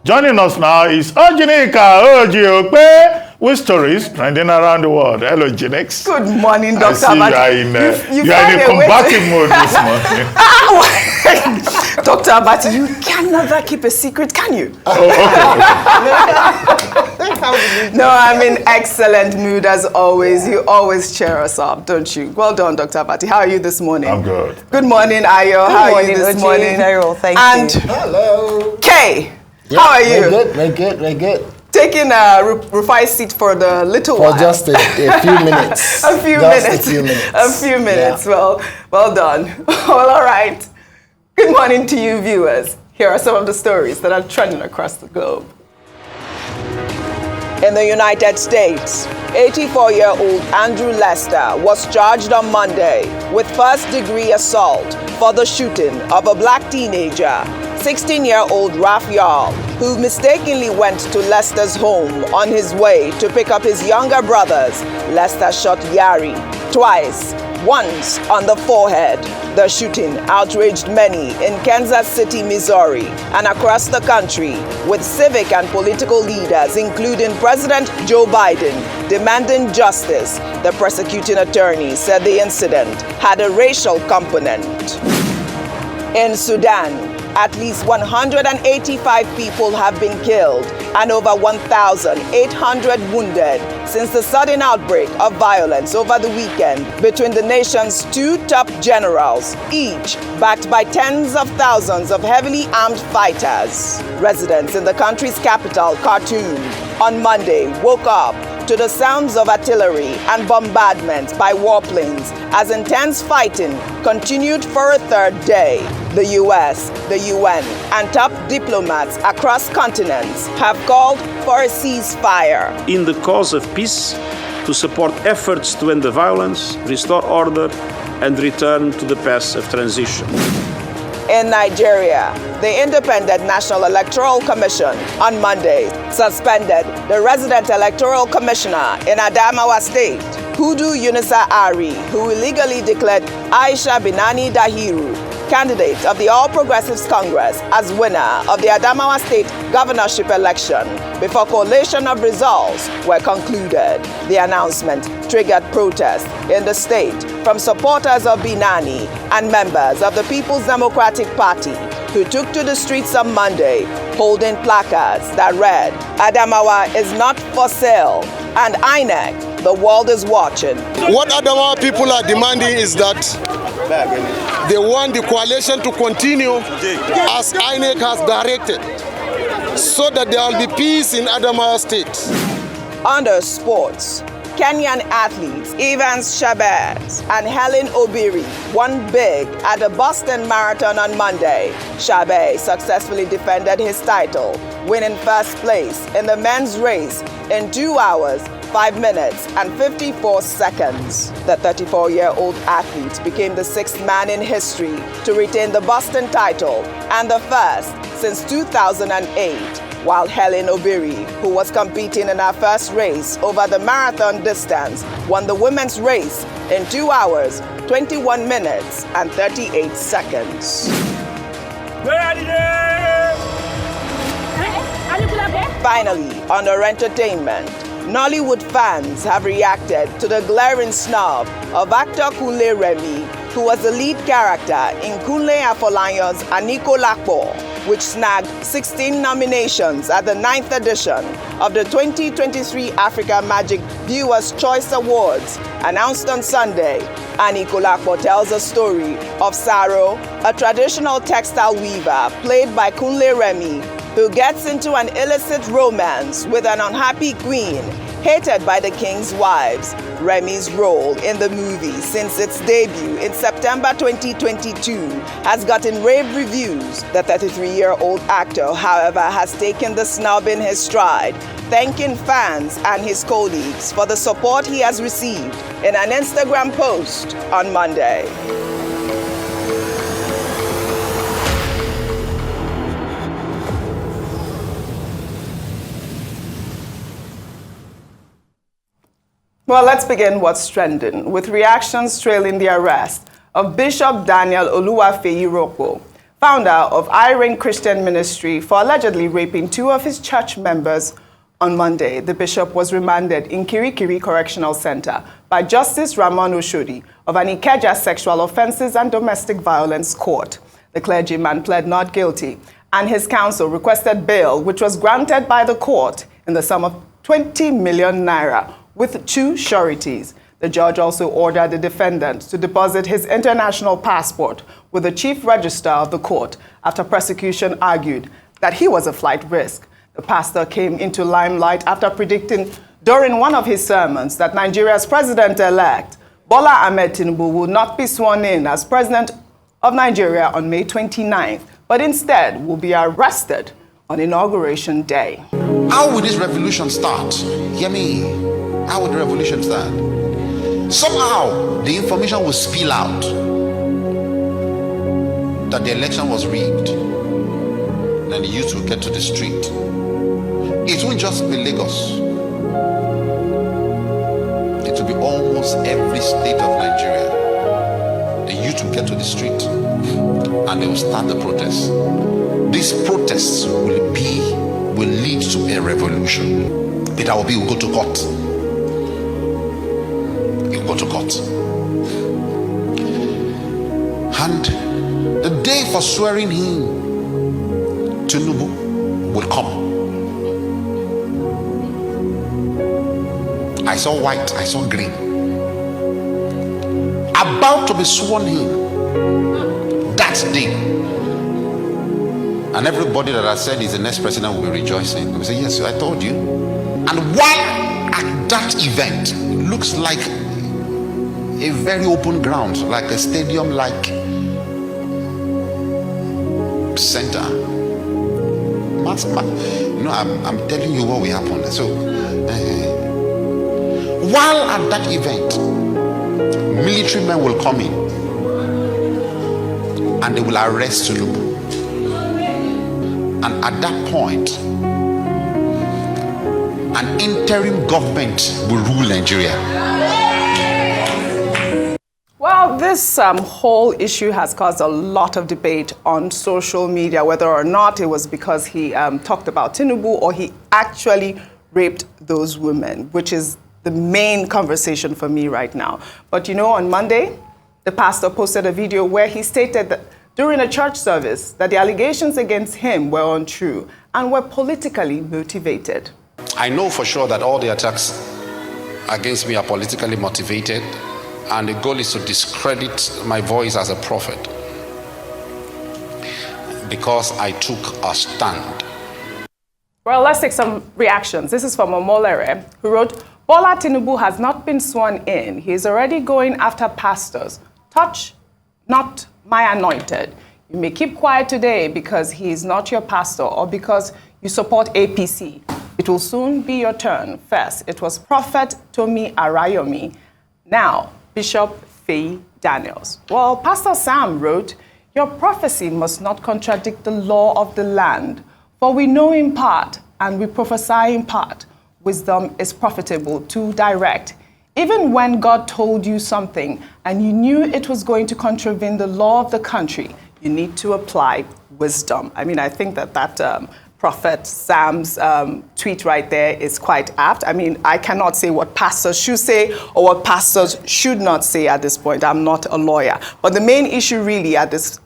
Joining us now is OjyOkpe with stories trending around the world. Hello, Jinex. Good morning, Dr. Ahmed. You are in a combative mode this morning. Dr. Ahmed, you can never keep a secret, can you? Oh, okay. No, I'm in excellent mood as always. You always cheer us up, don't you? Well done, Dr. Ahmed. How are you this morning? I'm good. Good morning, Ayo. How are you this morning? Very well, thank you. Hello. Kay, how are you? Very good. Taking a Rufai's seat for the little while. For just a few minutes. A few minutes. Yeah. Well done. Well, all right. Good morning to you, viewers. Here are some of the stories that are trending across the globe. In the United States, 84-year-old Andrew Lester was charged on Monday with first-degree assault for the shooting of a black teenager, 16-year-old Raf Yarl, who mistakenly went to Lester's home on his way to pick up his younger brothers. Lester shot Yari twice, once on the forehead. The shooting outraged many in Kansas City, Missouri, and across the country, with civic and political leaders, including President Joe Biden, demanding justice. The prosecuting attorney said the incident had a racial component. In Sudan, at least 185 people have been killed and over 1,800 wounded since the sudden outbreak of violence over the weekend between the nation's two top generals, each backed by tens of thousands of heavily armed fighters. Residents in the country's capital, Khartoum, on Monday woke up to the sounds of artillery and bombardment by warplanes as intense fighting continued for a third day. The US, the UN, and top diplomats across continents have called for a ceasefire. In the cause of peace, to support efforts to end the violence, restore order, and return to the path of transition. In Nigeria, the Independent National Electoral Commission on Monday suspended the resident electoral commissioner in Adamawa State, Hudu Yunusa Ari, who illegally declared Aisha Binani Dahiru, candidate of the All Progressives Congress, as winner of the Adamawa State governorship election before collation of results were concluded. The announcement triggered protests in the state from supporters of Binani and members of the People's Democratic Party, who took to the streets on Monday holding placards that read, "Adamawa is not for sale," and INEC, the world is watching. What Adamawa people are demanding is that they want the coalition to continue as INEC has directed, so that there will be peace in Adamawa State. Under sports, Kenyan athletes Evans Shabazz and Helen Obiri won big at the Boston Marathon on Monday. Shabazz successfully defended his title, winning first place in the men's race in 2 hours, 5 minutes and 54 seconds. The 34-year-old athlete became the 6th man in history to retain the Boston title and the first since 2008. While Helen Obiri, who was competing in her first race over the marathon distance, won the women's race in 2 hours, 21 minutes and 38 seconds. Finally, under entertainment, Nollywood fans have reacted to the glaring snub of actor Kunle Remi, who was the lead character in Kunle Afolayan's Anikulapo, which snagged 16 nominations at the 9th edition of the 2023 Africa Magic Viewers' Choice Awards, announced on Sunday. Anikulapo tells a story of Saro, a traditional textile weaver played by Kunle Remi, who gets into an illicit romance with an unhappy queen, hated by the king's wives. Remi's role in the movie since its debut in September 2022 has gotten rave reviews. The 33-year-old actor, however, has taken the snub in his stride, thanking fans and his colleagues for the support he has received in an Instagram post on Monday. Well, let's begin what's trending with reactions trailing the arrest of Bishop Daniel Oluwafeyiropo founder of Irene Christian Ministry, for allegedly raping 2 of his church members. On Monday, the bishop was remanded in Kirikiri Correctional Center by Justice Ramon Oshodi of an Ikeja Sexual Offences and Domestic Violence Court. The clergyman pled not guilty, and his counsel requested bail, which was granted by the court in the sum of 20 million naira with 2 sureties. The judge also ordered the defendant to deposit his international passport with the chief registrar of the court after prosecution argued that he was a flight risk. The pastor came into limelight after predicting during one of his sermons that Nigeria's president-elect, Bola Ahmed Tinubu, will not be sworn in as president of Nigeria on May 29th, but instead will be arrested on Inauguration Day. How will this revolution start? Hear me. How will the revolution start? Somehow, the information will spill out that the election was rigged. Then the youth will get to the street. It won't just be Lagos. It will be almost every state of Nigeria. The youth will get to the street and they will start the protest. These protests will lead to a revolution. Peter Obi will go to court. He will go to court. And the day for swearing him, Tinubu, will come. I saw white, I saw green. About to be sworn in that day. And everybody that I said is the next president will be rejoicing. They will say, yes, I told you. And while at that event, it looks like a very open ground, like a stadium-like center. I'm telling you what will happen. So, while at that event, military men will come in and they will arrest Tinubu. And at that point, an interim government will rule Nigeria. Well, this whole issue has caused a lot of debate on social media, whether or not it was because he talked about Tinubu or he actually raped those women, which is the main conversation for me right now. But you know, on Monday, the pastor posted a video where he stated that during a church service that the allegations against him were untrue and were politically motivated. I know for sure that all the attacks against me are politically motivated, and the goal is to discredit my voice as a prophet because I took a stand. Well, let's take some reactions. This is from Omolere, who wrote, Bola Tinubu has not been sworn in. He is already going after pastors. Touch not my anointed. You may keep quiet today because he is not your pastor or because you support APC. It will soon be your turn. First, it was Prophet Tomi Arayomi. Now, Bishop Daniels. Well, Pastor Sam wrote, your prophecy must not contradict the law of the land, for we know in part and we prophesy in part. Wisdom is profitable to direct. Even when God told you something and you knew it was going to contravene the law of the country, you need to apply wisdom. I mean, I think that Prophet Sam's tweet right there is quite apt. I mean, I cannot say what pastors should say or what pastors should not say at this point. I'm not a lawyer. But the main issue really at this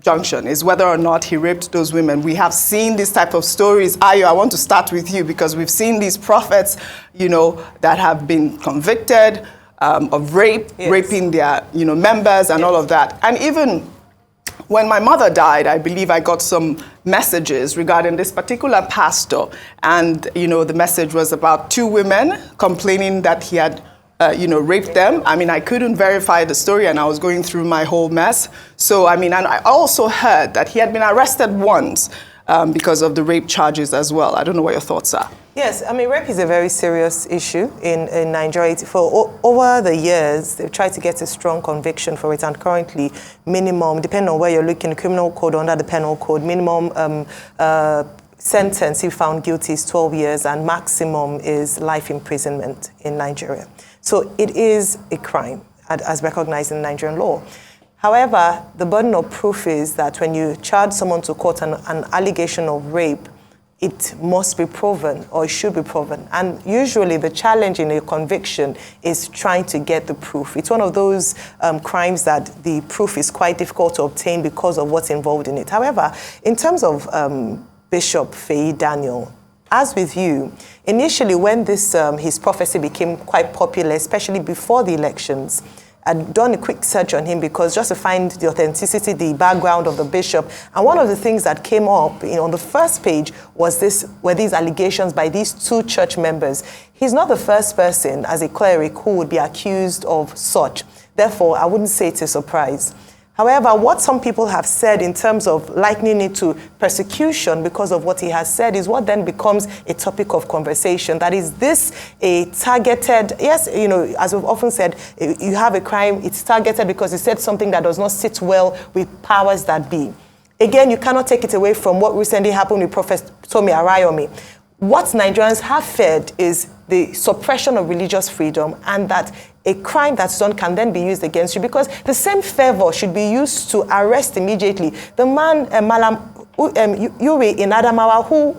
junction is whether or not he raped those women. We have seen this type of stories. Ayo, I want to start with you because we've seen these prophets, you know, that have been convicted of rape, yes, raping their, you know, members and yes, all of that. And even when my mother died, I believe I got some messages regarding this particular pastor. And, you know, the message was about 2 women complaining that he had raped them. I mean, I couldn't verify the story and I was going through my whole mess. So, I mean, and I also heard that he had been arrested once because of the rape charges as well. I don't know what your thoughts are. Yes, I mean, rape is a very serious issue in Nigeria. For over the years, they've tried to get a strong conviction for it, and currently, minimum, depending on where you're looking, criminal code under the penal code, minimum sentence, if found guilty, is 12 years, and maximum is life imprisonment in Nigeria. So it is a crime, as recognized in Nigerian law. However, the burden of proof is that when you charge someone to court an allegation of rape, it must be proven, or it should be proven. And usually the challenge in a conviction is trying to get the proof. It's one of those crimes that the proof is quite difficult to obtain because of what's involved in it. However, in terms of Bishop Daniel, as with you, initially when this his prophecy became quite popular, especially before the elections, I'd done a quick search on him because just to find the authenticity, the background of the bishop. And one of the things that came up on the first page were these allegations by these two church members. He's not the first person as a cleric who would be accused of such. Therefore, I wouldn't say it's a surprise. However, what some people have said in terms of likening it to persecution because of what he has said is what then becomes a topic of conversation. That is this a targeted, yes, as we've often said, you have a crime, it's targeted because he said something that does not sit well with powers that be. Again, you cannot take it away from what recently happened with Prophet Tomi Arayomi. What Nigerians have feared is the suppression of religious freedom, and that a crime that's done can then be used against you, because the same fervor should be used to arrest immediately the man, Malam Yuri in Adamawa, who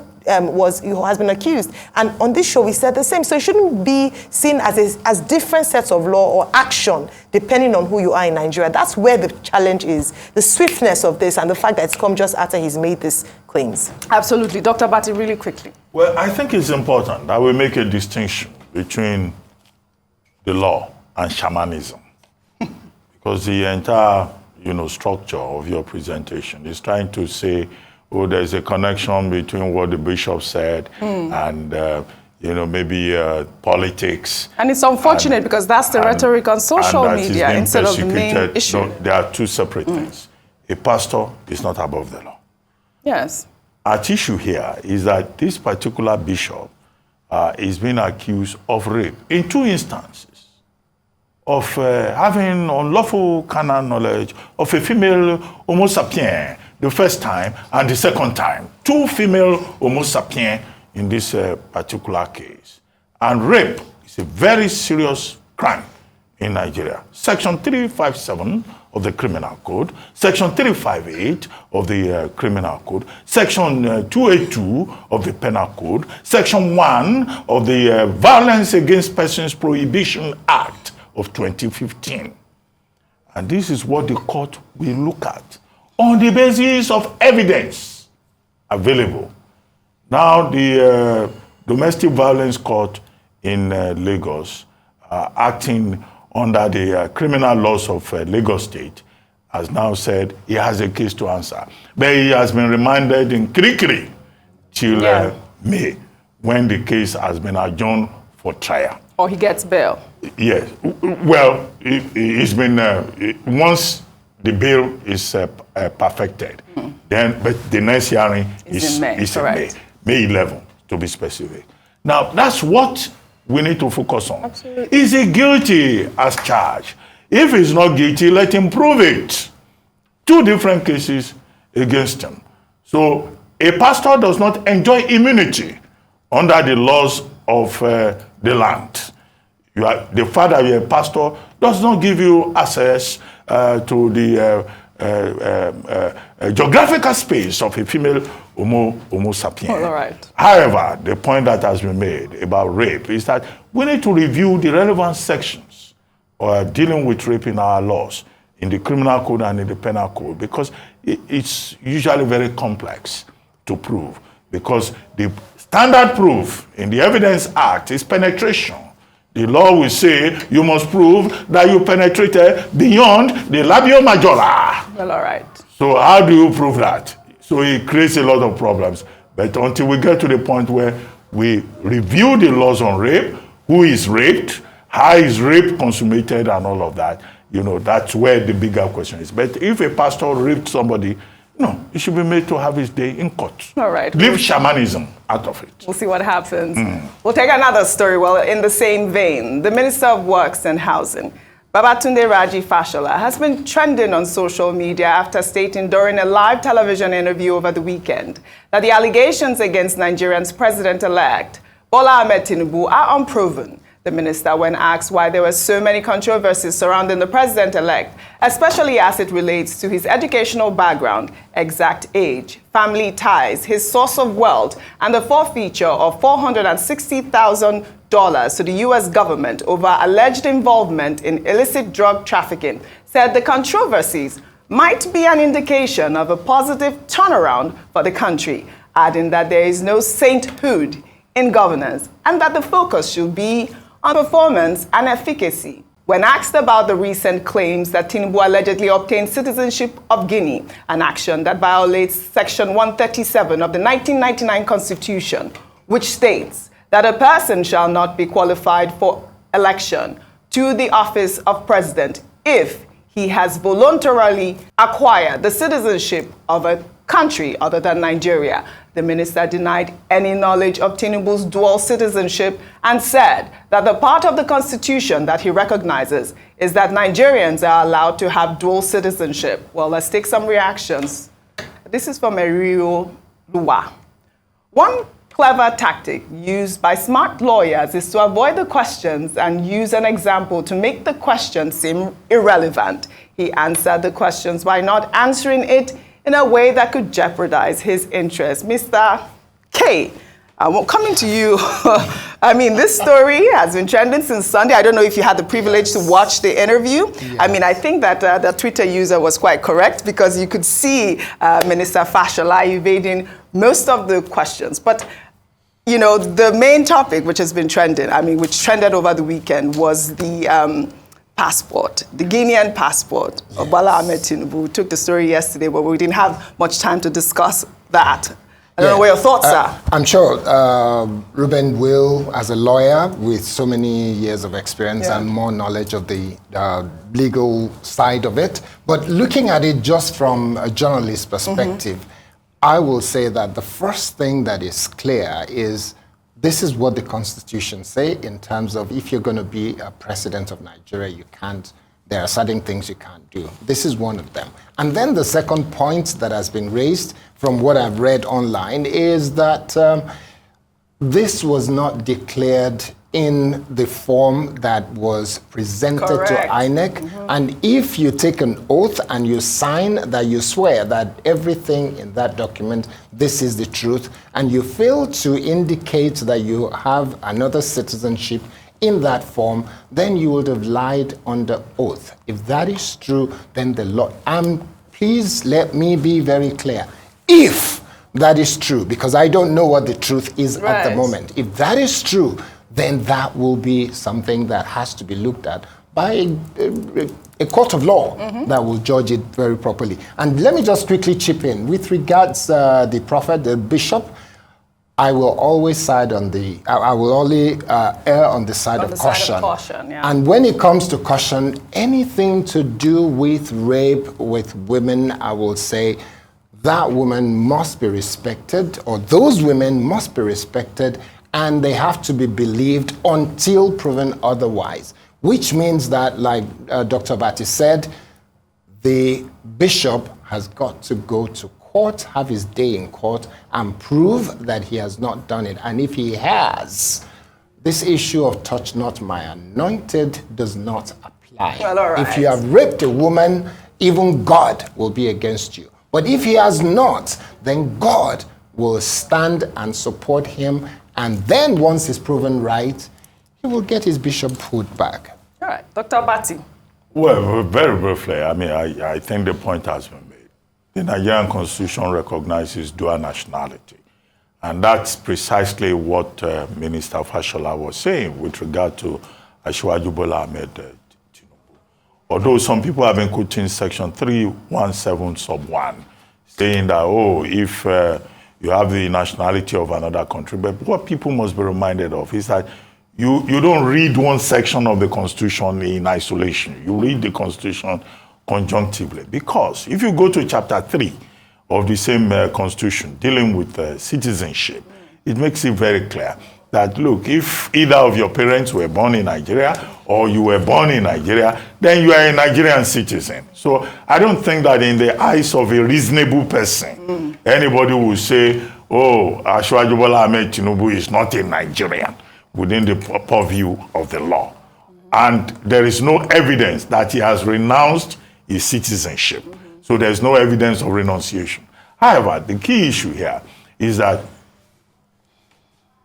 has been accused. And on this show, we said the same. So it shouldn't be seen as different sets of law or action depending on who you are in Nigeria. That's where the challenge is, the swiftness of this and the fact that it's come just after he's made these claims. Absolutely. Dr. Bati, really quickly. Well, I think it's important that we make a distinction between the law and shamanism. Because the entire, structure of your presentation is trying to say, oh, there's a connection between what the bishop said and, maybe politics. And it's unfortunate because that's the rhetoric on social media instead of the main issue. No, there are two separate things. A pastor is not above the law. Yes. At issue here is that this particular bishop is being accused of rape in two instances. Of having unlawful carnal knowledge of a female Homo sapien the first time and the second time. Two female Homo sapien in this particular case. And rape is a very serious crime in Nigeria. Section 357 of the Criminal Code, Section 358 of the Criminal Code, Section 282 of the Penal Code, Section 1 of the Violence Against Persons Prohibition Act of 2015. And this is what the court will look at on the basis of evidence available. Now, the Domestic Violence Court in Lagos, acting under the criminal laws of Lagos State, has now said he has a case to answer. But he has been remanded in Kirikiri till May, when the case has been adjourned for trial. Or he gets bail. Yes. Well, it's been, once the bail is perfected, then, but the next hearing is in May. May 11, to be specific. Now, that's what we need to focus on. Absolutely. Is he guilty as charged? If he's not guilty, let him prove it. Two different cases against him. So, a pastor does not enjoy immunity under the laws of the land. The fact that you're a pastor does not give you access to the geographical space of a female Homo sapien. All right. However, the point that has been made about rape is that we need to review the relevant sections dealing with rape in our laws, in the Criminal Code and in the Penal Code, because it's usually very complex to prove, because the standard proof in the Evidence Act is penetration. The law will say you must prove that you penetrated beyond the labio majora. Well, all right. So how do you prove that? So it creates a lot of problems. But until we get to the point where we review the laws on rape, who is raped, how is rape consummated and all of that, that's where the bigger question is. But if a pastor raped somebody, no, he should be made to have his day in court. All right. Leave shamanism out of it. We'll see what happens. We'll take another story. Well, in the same vein, the Minister of Works and Housing, Babatunde Raji Fashola, has been trending on social media after stating during a live television interview over the weekend that the allegations against Nigeria's president-elect, Bola Ahmed Tinubu, are unproven, The minister, when asked why there were so many controversies surrounding the president-elect, especially as it relates to his educational background, exact age, family ties, his source of wealth, and the forfeiture of $460,000 to the U.S. government over alleged involvement in illicit drug trafficking, said the controversies might be an indication of a positive turnaround for the country, adding that there is no sainthood in governance and that the focus should be on performance and efficacy. When asked about the recent claims that Tinubu allegedly obtained citizenship of Guinea, an action that violates Section 137 of the 1999 Constitution, which states that a person shall not be qualified for election to the office of president if he has voluntarily acquired the citizenship of a country other than Nigeria. The minister denied any knowledge of Tinubu's dual citizenship and said that the part of the Constitution that he recognizes is that Nigerians are allowed to have dual citizenship. Well, let's take some reactions. This is from Erio Lua. One clever tactic used by smart lawyers is to avoid the questions and use an example to make the question seem irrelevant. He answered the questions by not answering it in a way that could jeopardize his interest. Mr. K, coming to you. I mean, this story has been trending since Sunday. I don't know if you had the privilege to watch the interview. Yes. I mean, I think that the Twitter user was quite correct because you could see Minister Fashola evading most of the questions. But, you know, the main topic which has been trending, I mean, which trended over the weekend was the passport, the Guinean passport of Bola Ahmed Tinubu. We took the story yesterday, but we didn't have much time to discuss that. I don't know what your thoughts are. I'm sure Ruben will, as a lawyer with so many years of experience and more knowledge of the legal side of it, but looking at it just from a journalist perspective, I will say that the first thing that is clear is this is what the Constitution say in terms of if you're going to be a president of Nigeria, there are certain things you can't do. This is one of them. And then the second point that has been raised from what I've read online is that this was not declared in the form that was presented to INEC. And if you take an oath and you sign that you swear that everything in that document, this is the truth, and you fail to indicate that you have another citizenship in that form, then you would have lied under oath. If that is true, then the law, please let me be very clear. If that is true, because I don't know what the truth is at the moment. If that is true, then that will be something that has to be looked at by a court of law that will judge it very properly. And let me just quickly chip in. With regards the prophet, the bishop, I will always side on the, I will only err on the side of caution. And when it comes to caution, anything to do with rape with women, I will say that woman must be respected, or those women must be respected, and they have to be believed until proven otherwise, which means that, like Dr. Bati said, the bishop has got to go to court, have his day in court, and prove that he has not done it. And if he has, this issue of touch not my anointed does not apply. Well, if you have raped a woman, even God will be against you. But if he has not, then God will stand and support him. And then once he's proven right, he will get his bishophood back. All right. Dr. Bati. Well, very briefly, I mean, I think the point has been made. The Nigerian Constitution recognizes dual nationality. And that's precisely what Minister Fashola was saying with regard to Bola Ahmed Tinubu. Although some people have been quoting Section 317 sub 1, saying that, oh, if you have the nationality of another country. But what people must be reminded of is that you don't read one section of the Constitution in isolation. You read the Constitution conjunctively. Because if you go to Chapter 3 of the same Constitution dealing with citizenship, it makes it very clear that, look, if either of your parents were born in Nigeria or you were born in Nigeria, then you are a Nigerian citizen. So I don't think that in the eyes of a reasonable person, anybody will say, oh, Bola Ahmed Tinubu is not a Nigerian. within the purview of the law. And there is no evidence that he has renounced his citizenship. So there's no evidence of renunciation. However, the key issue here is that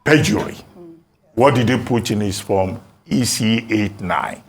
perjury. What did he put in his form? EC89.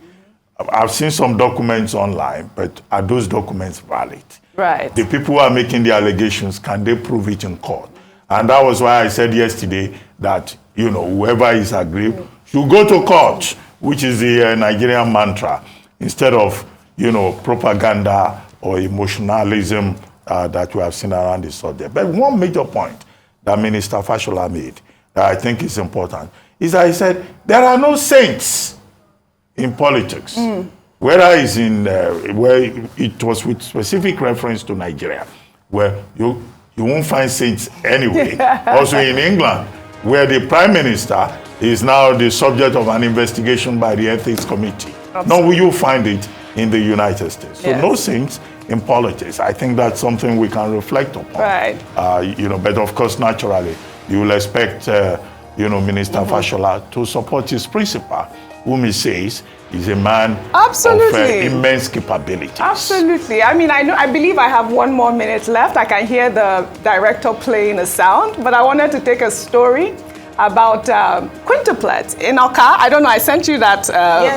I've seen some documents online, but are those documents valid? Right. The people who are making the allegations, can they prove it in court? And that was why I said yesterday that, you know, whoever is aggrieved should go to court, which is the Nigerian mantra, instead of, you know, propaganda or emotionalism that we have seen around the subject. But one major point that Minister Fashola made that I think is important is that he said there are no saints in politics. Whether it's in where it was with specific reference to Nigeria, where you won't find saints anyway. Also in England, where the Prime Minister is now the subject of an investigation by the Ethics Committee. Nor will you find it in the United States. So no saints in politics. I think that's something we can reflect upon. Right. You know, but of course, naturally, you will expect, you know, Minister Fashola to support his principal, whom he says is a man of immense capabilities. Absolutely. I mean, I believe I have 1 more minute left. I can hear the director playing a sound, but I wanted to take a story about quintuplets in our car. I don't know, I sent you that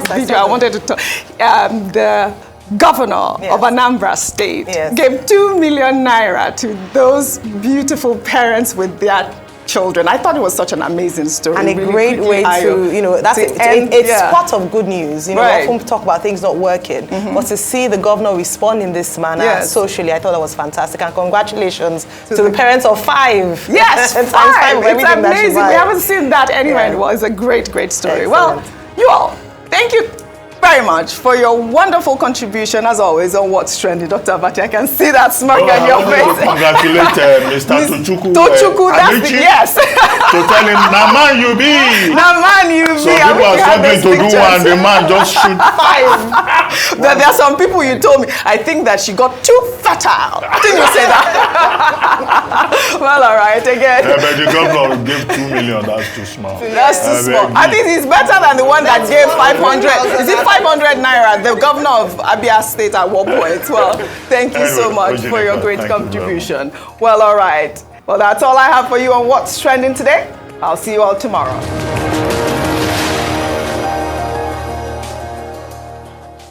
video. I wanted to talk. The governor of Anambra State gave 2 million naira to those beautiful parents with their children. I thought it was such an amazing story. And a really great way to, you know, that's it's part of good news. You know, we often talk about things not working, but to see the governor respond in this manner socially, I thought that was fantastic. And congratulations to the parents of 5. Yes, 5. It's amazing. We haven't seen that anywhere. It was a great, great story. Excellent. Well, you all, thank you very much for your wonderful contribution, as always, on What's Trending. Dr. Abati, I can see that smirk on your face. Congratulate Mr. Tochukwu. Tochukwu, that's the to tell him, Naman you be. Naman you be. So people are struggling to do one, the man just shoot 5. There are some people you told me, I think that she got too fertile. Didn't you say that? Well, all right, again. Yeah, but the governor gave 2 million, that's too small. That's too small. I think it's better than the one that gave 500. Is it 500 naira? The governor of Abia State at one point. Well, thank you so much for your great contribution. Well, all right. Well, that's all I have for you on What's Trending today. I'll see you all tomorrow.